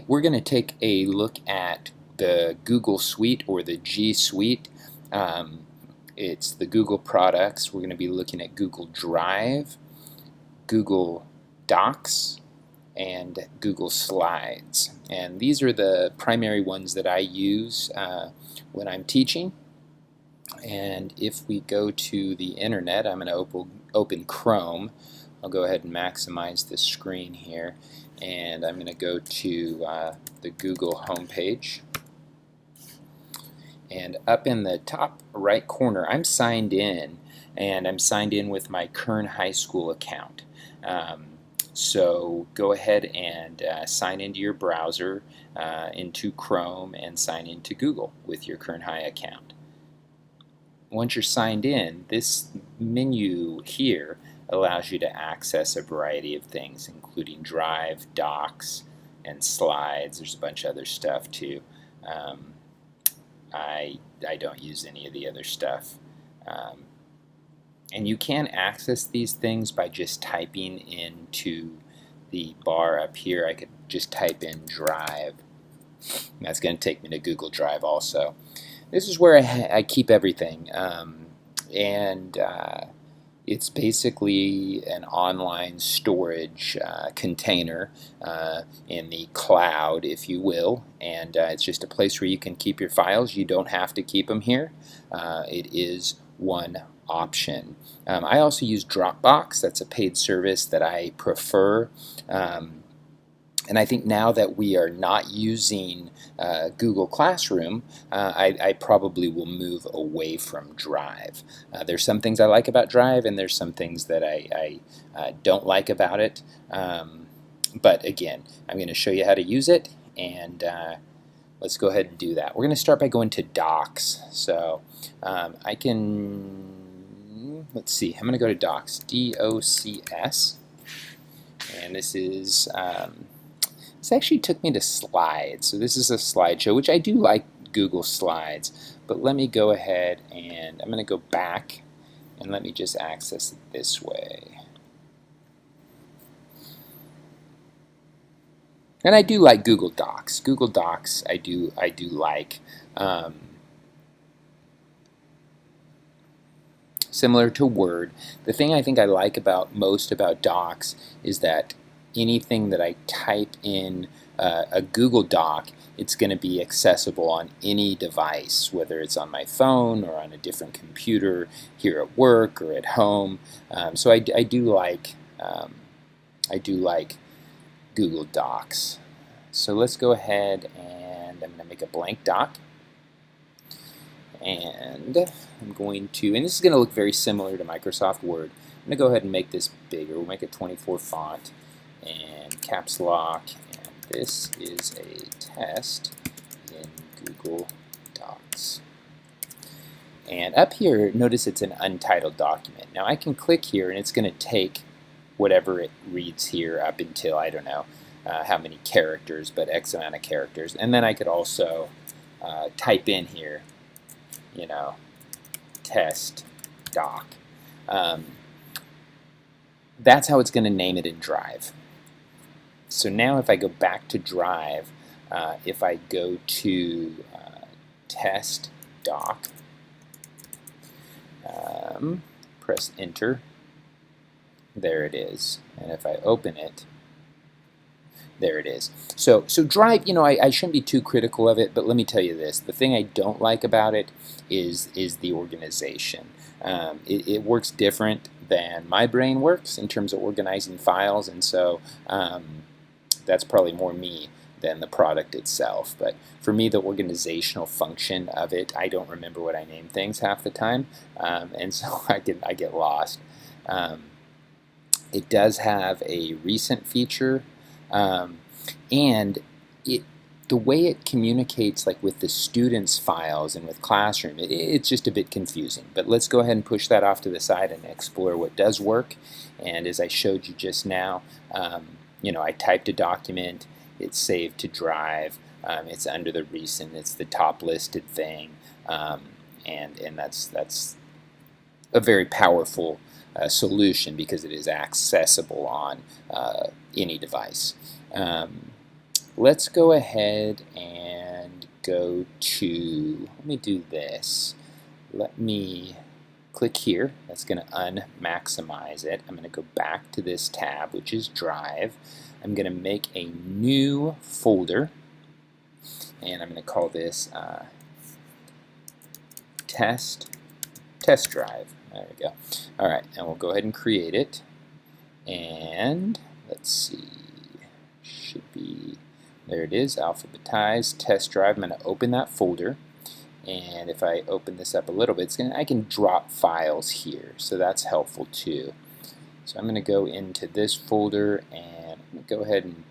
we're going to take a look at the Google Suite or the G Suite. It's the Google products. We're going to be looking at Google Drive, Google Docs, and Google Slides. And these are the primary ones that I use when I'm teaching. And if we go to the internet, I'm going to open Chrome. I'll go ahead and maximize the screen here, and I'm going to go to the Google homepage. And up in the top right corner, I'm signed in, and I'm signed in with my Kern High School account. So go ahead and sign into your browser, into Chrome, and sign into Google with your Kern High account. Once you're signed in, this menu here allows you to access a variety of things, including Drive, Docs, and Slides. There's a bunch of other stuff too. I don't use any of the other stuff. And you can access these things by just typing into the bar up here. I could just type in Drive. That's going to take me to Google Drive also. This is where I keep everything, and it's basically an online storage container in the cloud, if you will, and it's just a place where you can keep your files. You don't have to keep them here. It is one option. I also use Dropbox. That's a paid service that I prefer. And I think now that we are not using Google Classroom, I probably will move away from Drive. There's some things I like about Drive, and there's some things that I don't like about it. But again, I'm going to show you how to use it, and let's go ahead and do that. We're going to start by going to Docs. So I can, let's see, I'm going to go to Docs, D-O-C-S, and this is this actually took me to Slides. So this is a slideshow, which I do like Google Slides. But let me go ahead and I'm going to go back and let me just access it this way. And I do like Google Docs. Google Docs I do like. Similar to Word. The thing I think I like most about Docs is that anything that I type in a Google Doc, it's going to be accessible on any device, whether it's on my phone or on a different computer here at work or at home. So I do like Google Docs. So let's go ahead and I'm going to make a blank doc. And I'm going to, and this is going to look very similar to Microsoft Word. I'm going to go ahead and make this bigger. We'll make it 24 font and caps lock, and this is a test in Google Docs. And up here, notice it's an untitled document. Now I can click here and it's going to take whatever it reads here up until, I don't know how many characters, but X amount of characters. And then I could also type in here, you know, test doc. That's how it's going to name it in Drive. So now if I go back to Drive, if I go to test doc, press enter, there it is. And if I open it, there it is. So Drive, you know, I shouldn't be too critical of it, but let me tell you this. The thing I don't like about it is the organization. It works different than my brain works in terms of organizing files, and so that's probably more me than the product itself. But for me, the organizational function of it, I don't remember what I name things half the time, and so I get lost. It does have a recent feature, and the way it communicates, like with the students' files and with Classroom, it's just a bit confusing. But let's go ahead and push that off to the side and explore what does work. And as I showed you just now, you know, I typed a document, it's saved to Drive, it's under the recent, it's the top listed thing, and that's a very powerful solution because it is accessible on any device. let's go ahead and go to, let me do this. Let me click here. That's going to unmaximize it. I'm going to go back to this tab, which is Drive. I'm going to make a new folder, and I'm going to call this test drive. There we go. All right, and we'll go ahead and create it. And let's see, should be, there it is, alphabetized test drive. I'm going to open that folder. And if I open this up a little bit, I can drop files here, so that's helpful too. So I'm going to go into this folder and I'm going to go ahead and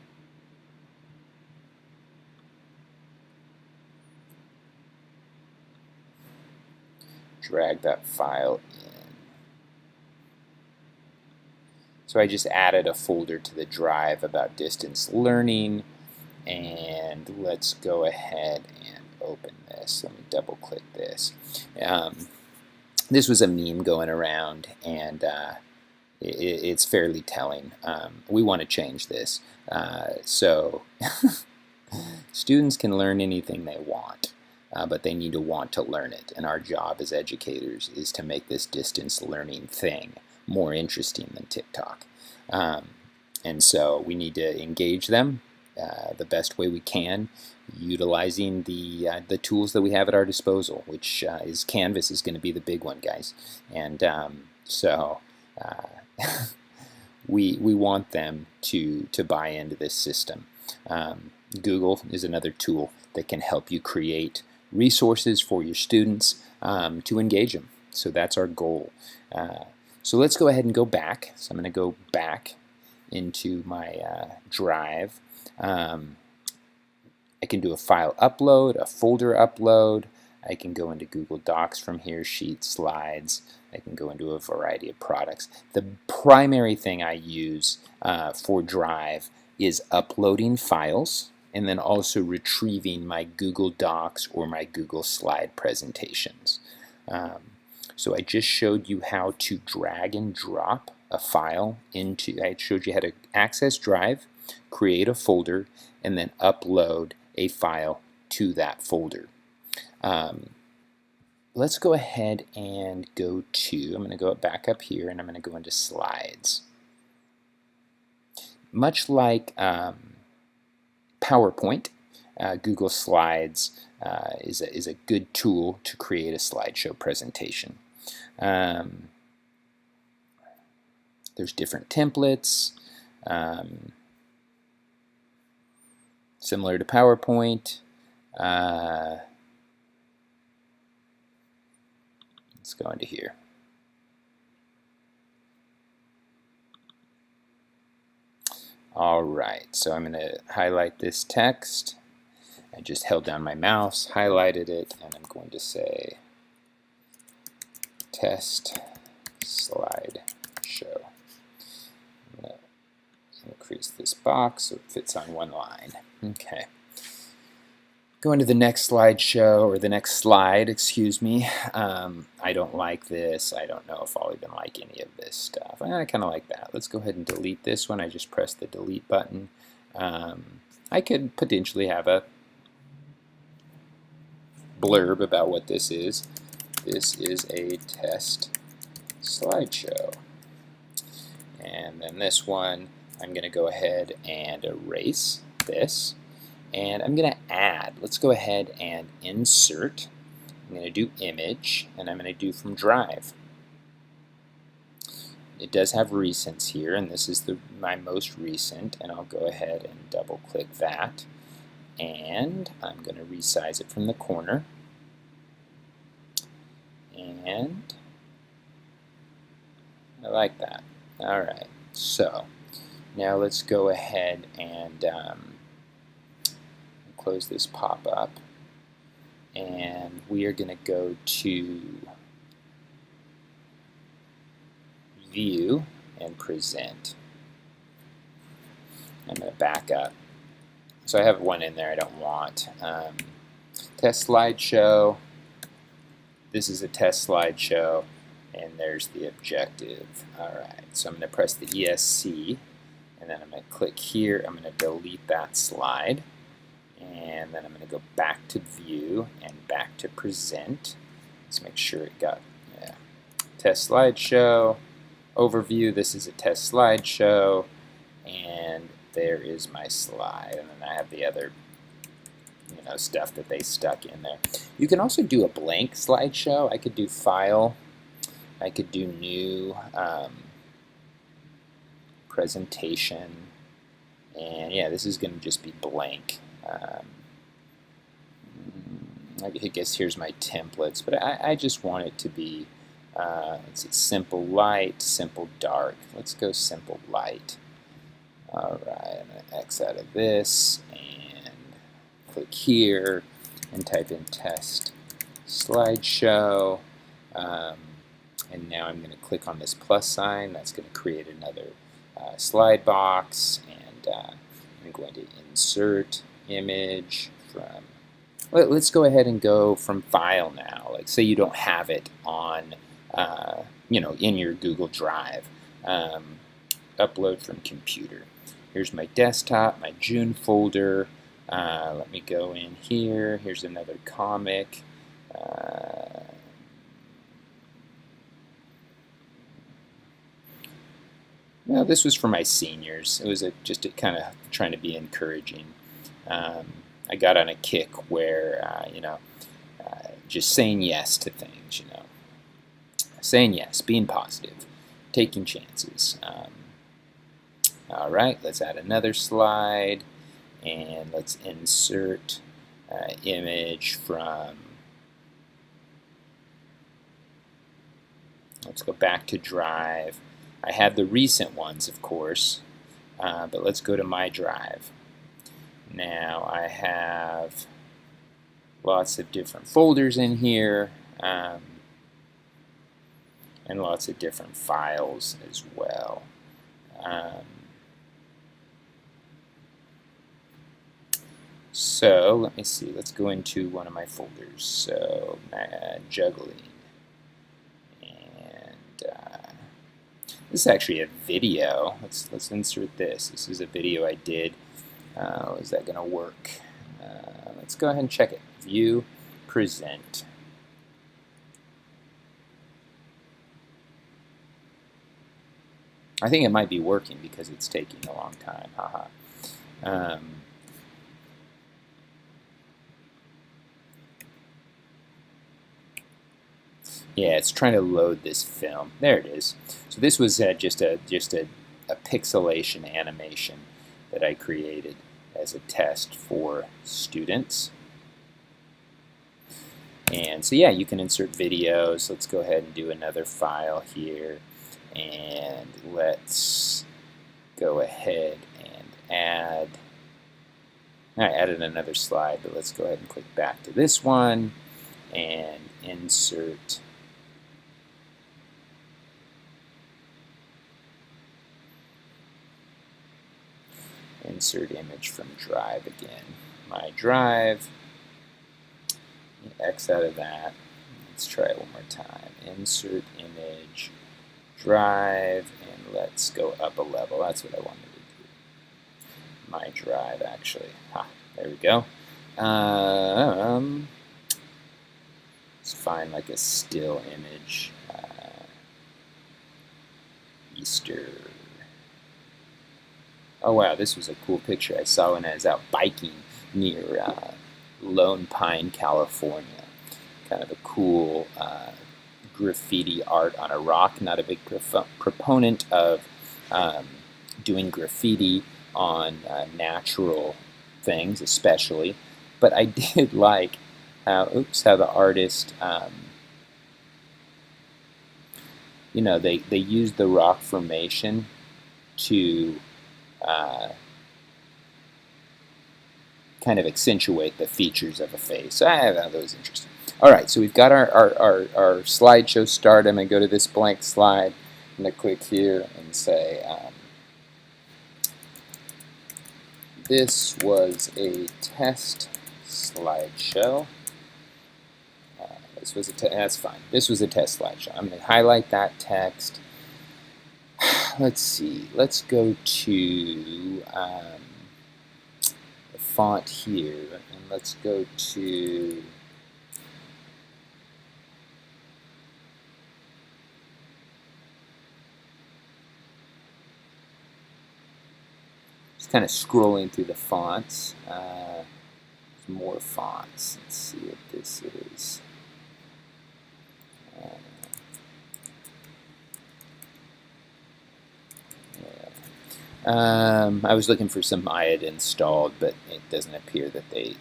drag that file in. So I just added a folder to the drive about distance learning, and let's go ahead and open this. Let me double click this. This was a meme going around, and it's fairly telling. We want to change this. So students can learn anything they want, but they need to want to learn it. And our job as educators is to make this distance learning thing more interesting than TikTok. And so we need to engage them the best way we can, utilizing the tools that we have at our disposal, which is Canvas is going to be the big one, guys. And so we want them to buy into this system. Google is another tool that can help you create resources for your students to engage them. So that's our goal. So let's go ahead and go back. So I'm going to go back into my drive. I can do a file upload, a folder upload. I can go into Google Docs from here, Sheets, Slides. I can go into a variety of products. The primary thing I use for Drive is uploading files and then also retrieving my Google Docs or my Google Slide presentations. So I just showed you how to drag and drop a file into, I showed you how to access Drive, create a folder, and then upload a file to that folder. Let's go ahead and go to, I'm going to go back up here and I'm going to go into Slides. Much like PowerPoint, Google Slides is a good tool to create a slideshow presentation. There's different templates, similar to PowerPoint. Let's go into here. All right, so I'm going to highlight this text. I just held down my mouse, highlighted it, and I'm going to say test slide show. I'm going to increase this box so it fits on one line. Okay. Going to the next slideshow, or the next slide, excuse me. I don't like this. I don't know if I'll even like any of this stuff. I kind of like that. Let's go ahead and delete this one. I just pressed the delete button. I could potentially have a blurb about what this is. This is a test slideshow. And then this one, I'm going to go ahead and erase this. And I'm going to add. Let's go ahead and insert. I'm going to do image, and I'm going to do from Drive. It does have recents here, and this is my most recent, and I'll go ahead and double click that. And I'm going to resize it from the corner. And I like that. All right, so now let's go ahead and close this pop-up, and we are going to go to View and Present. I'm going to back up. So I have one in there I don't want. Test slideshow. This is a test slideshow, and there's the objective. All right, so I'm going to press the ESC, and then I'm going to click here. I'm going to delete that slide. And then I'm going to go back to view and back to present. Let's make sure it got, yeah. Test slideshow, overview, this is a test slideshow, and there is my slide. And then I have the other stuff that they stuck in there. You can also do a blank slideshow. I could do file, I could do new, presentation, and yeah, this is going to just be blank. I guess here's my templates, but I just want it to be it's simple light, simple dark. Let's go simple light. Alright, I'm going to X out of this and click here and type in test slideshow. And now I'm going to click on this plus sign. That's going to create another slide box, and I'm going to insert image from. Let's go ahead and go from file now. Like, say you don't have it on, in your Google Drive. Upload from computer. Here's my desktop, my June folder. Let me go in here. Here's another comic. Now, this was for my seniors. It was just kind of trying to be encouraging. I got on a kick where, just saying yes to things, saying yes, being positive, taking chances. All right, let's add another slide, and let's insert image from. Let's go back to Drive. I have the recent ones, of course, but let's go to my Drive. Now I have lots of different folders in here, and lots of different files as well. So let me see, let's go into one of my folders. So juggling. This is actually a video. Let's insert this. This is a video I did. Is that going to work? Let's go ahead and check it. View, present. I think it might be working because it's taking a long time. Haha. Yeah, it's trying to load this film. There it is. So this was just a pixelation animation that I created as a test for students. And so yeah, you can insert videos. Let's go ahead and do another file here, and let's go ahead and add. I added another slide, but let's go ahead and click back to this one and insert. Insert image from Drive again. My Drive. X out of that. Let's try it one more time. Insert image, Drive, and let's go up a level. That's what I wanted to do. My Drive, actually. There we go. Let's find like a still image. Easter. Oh wow, this was a cool picture I saw when I was out biking near Lone Pine, California. Kind of a cool graffiti art on a rock. Not a big proponent of doing graffiti on natural things, especially, but I did like how the artist, they used the rock formation to kind of accentuate the features of a face. I thought that was interesting. All right, so we've got our slideshow start. I'm going to go to this blank slide. I'm going to click here and say, this was a test slideshow. That's fine. This was a test slideshow. I'm going to highlight that text. Let's see. Let's go to the font here, and let's go to just kind of scrolling through the fonts. More fonts. Let's see what this is. I was looking for some I had installed, but it doesn't appear that they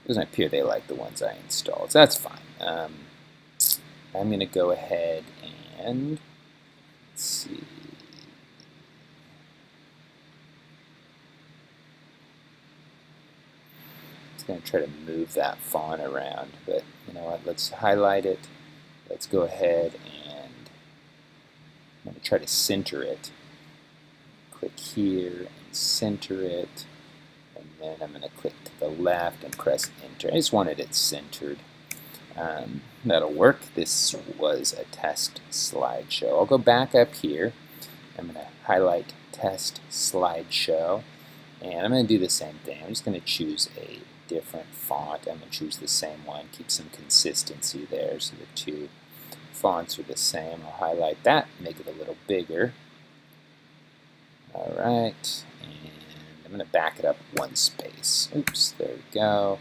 doesn't appear they like the ones I installed. So that's fine. I'm going to go ahead and let's see. It's going to try to move that font around, but you know what? Let's highlight it. Let's go ahead and I'm going to try to center it. Click here and center it, and then I'm going to click to the left and press enter. I just wanted it centered. That'll work. This was a test slideshow. I'll go back up here. I'm going to highlight test slideshow, and I'm going to do the same thing. I'm just going to choose a different font. I'm going to choose the same one, keep some consistency there so the two fonts are the same. I'll highlight that, make it a little bigger. Alright, and I'm going to back it up one space. Oops, there we go.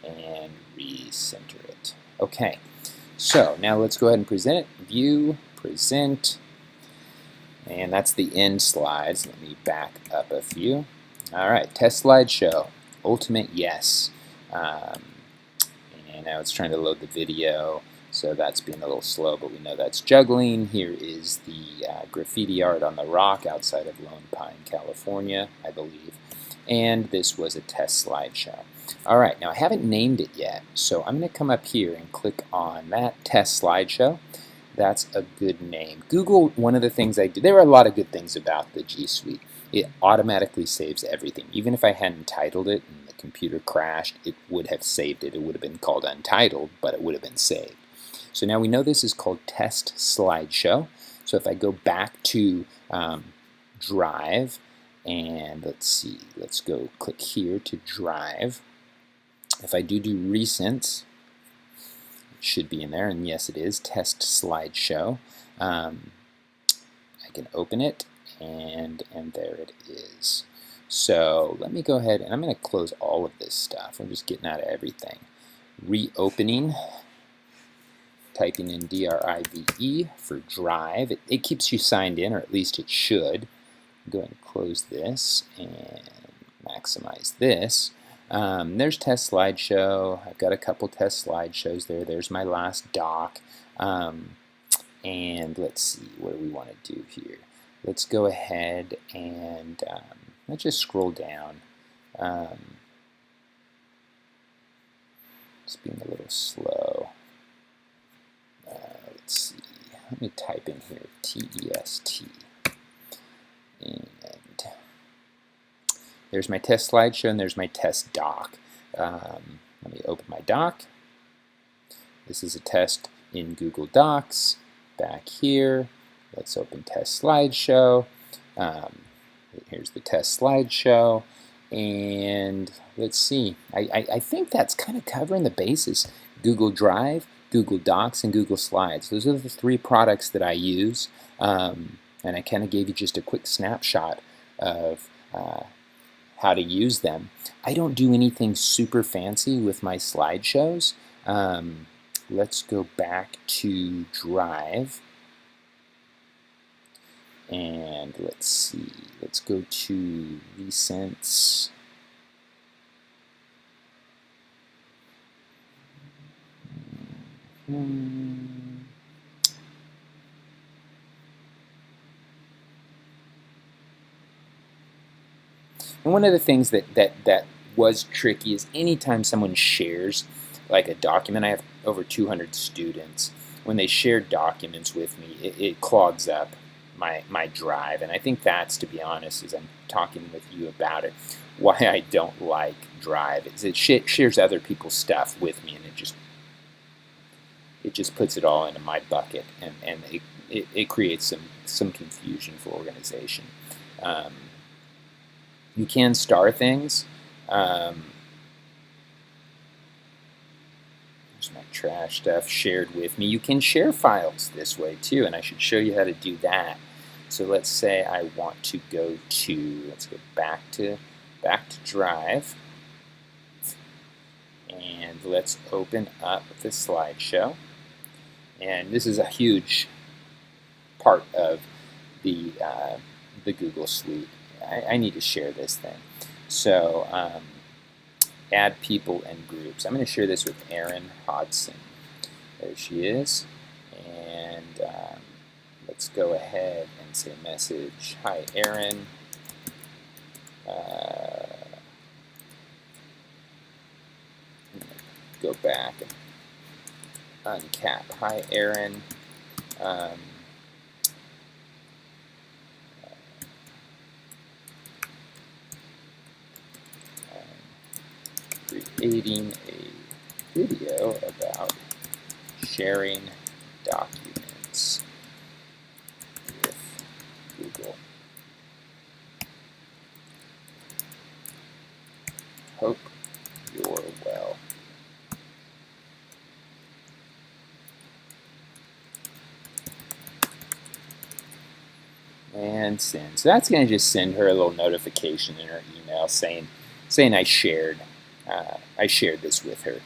And recenter it. Okay, so now let's go ahead and present it. View, present, and that's the end slides. Let me back up a few. Alright, test slideshow. Ultimate, yes. And now it's trying to load the video, so that's being a little slow, but we know that's juggling. Here is the graffiti art on the rock outside of Lone Pine, California, I believe. And this was a test slideshow. Alright, now I haven't named it yet, so I'm going to come up here and click on that test slideshow. That's a good name. Google, one of the things I do, there are a lot of good things about the G Suite. It automatically saves everything. Even if I hadn't titled it and the computer crashed, it would have saved it. It would have been called untitled, but it would have been saved. So now we know this is called test slideshow. So if I go back to Drive, and let's see, let's go click here to Drive. If I do recents, it should be in there, and yes it is, test slideshow. I can open it, and there it is. So let me go ahead, and I'm going to close all of this stuff. I'm just getting out of everything. Reopening. Typing in DRIVE for Drive. It keeps you signed in, or at least it should. Go ahead and close this and maximize this. There's test slideshow. I've got a couple test slideshows there. There's my last doc. And let's see, what do we want to do here? Let's go ahead and let's just scroll down. It's being a little slow. Let's see, let me type in here TEST, and there's my test slideshow and there's my test doc. Let me open my doc. This is a test in Google Docs. Back here, let's open test slideshow. Here's the test slideshow, and let's see, I think that's kind of covering the bases. Google Drive, Google Docs, and Google Slides. Those are the three products that I use, and I kind of gave you just a quick snapshot of how to use them. I don't do anything super fancy with my slideshows. Let's go back to Drive, and let's see, let's go to Recents. And one of the things that was tricky is anytime someone shares like a document, I have over 200 students, when they share documents with me, it clogs up my drive, and I think that's, to be honest, as I'm talking with you about it, why I don't like Drive. Is it shares other people's stuff with me, and it just puts it all into my bucket, and it creates some confusion for organization. You can star things. There's my trash stuff shared with me. You can share files this way too, and I should show you how to do that. So let's say I want to go to, let's go back to Drive, and let's open up the slideshow. And this is a huge part of the Google Suite. I need to share this thing. So add people and groups. I'm going to share this with Erin Hodson. There she is. And let's go ahead and say message. Hi, Erin. Go back and uncap. Hi, Erin. Creating a video about sharing documents with Google. Hope you're well. And send. So that's going to just send her a little notification in her email saying I shared this with her.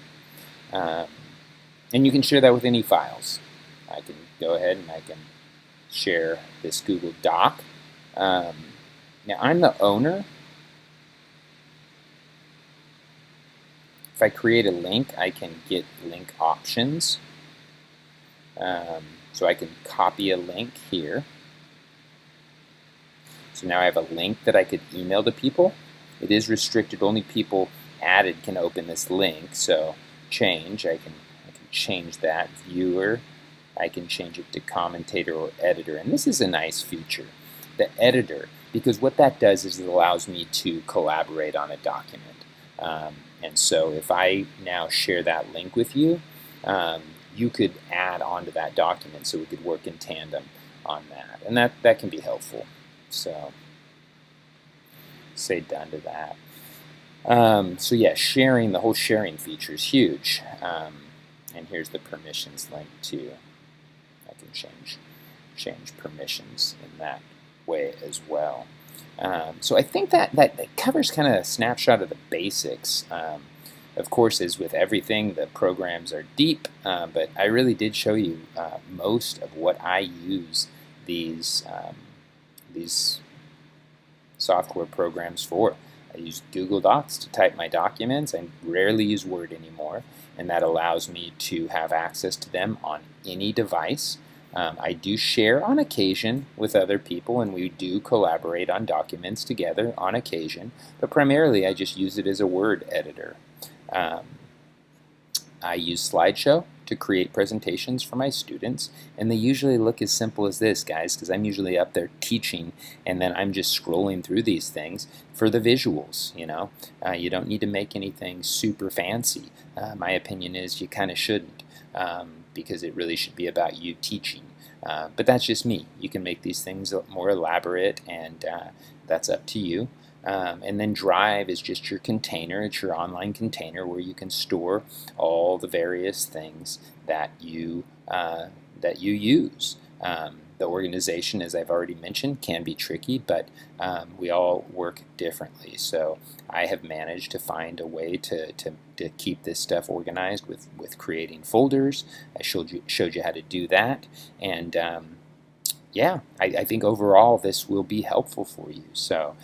And you can share that with any files. I can go ahead and I can share this Google Doc. Now I'm the owner. If I create a link, I can get link options. So I can copy a link here. So now I have a link that I could email to people. It is restricted, only people added can open this link. So change, I can change that. Viewer, I can change it to commentator or editor. And this is a nice feature, the editor, because what that does is it allows me to collaborate on a document. And so if I now share that link with you, you could add onto that document so we could work in tandem on that. And that can be helpful. So say done to that. So yeah, sharing, the whole sharing feature is huge. And here's the permissions link too. I can change permissions in that way as well. So I think that covers kind of a snapshot of the basics. Of course, as with everything, the programs are deep, but I really did show you most of what I use these software programs for. I use Google Docs to type my documents. I rarely use Word anymore, and that allows me to have access to them on any device. I do share on occasion with other people, and we do collaborate on documents together on occasion, but primarily I just use it as a word editor. I use Slideshow to create presentations for my students, and they usually look as simple as this, guys, because I'm usually up there teaching, and then I'm just scrolling through these things for the visuals. You don't need to make anything super fancy. My opinion is you kind of shouldn't, because it really should be about you teaching. But that's just me. You can make these things more elaborate, and that's up to you. And then Drive is just your container. It's your online container where you can store all the various things that you use. The organization, as I've already mentioned, can be tricky, but we all work differently. So I have managed to find a way to keep this stuff organized with creating folders. I showed you how to do that, and yeah, I think overall this will be helpful for you. So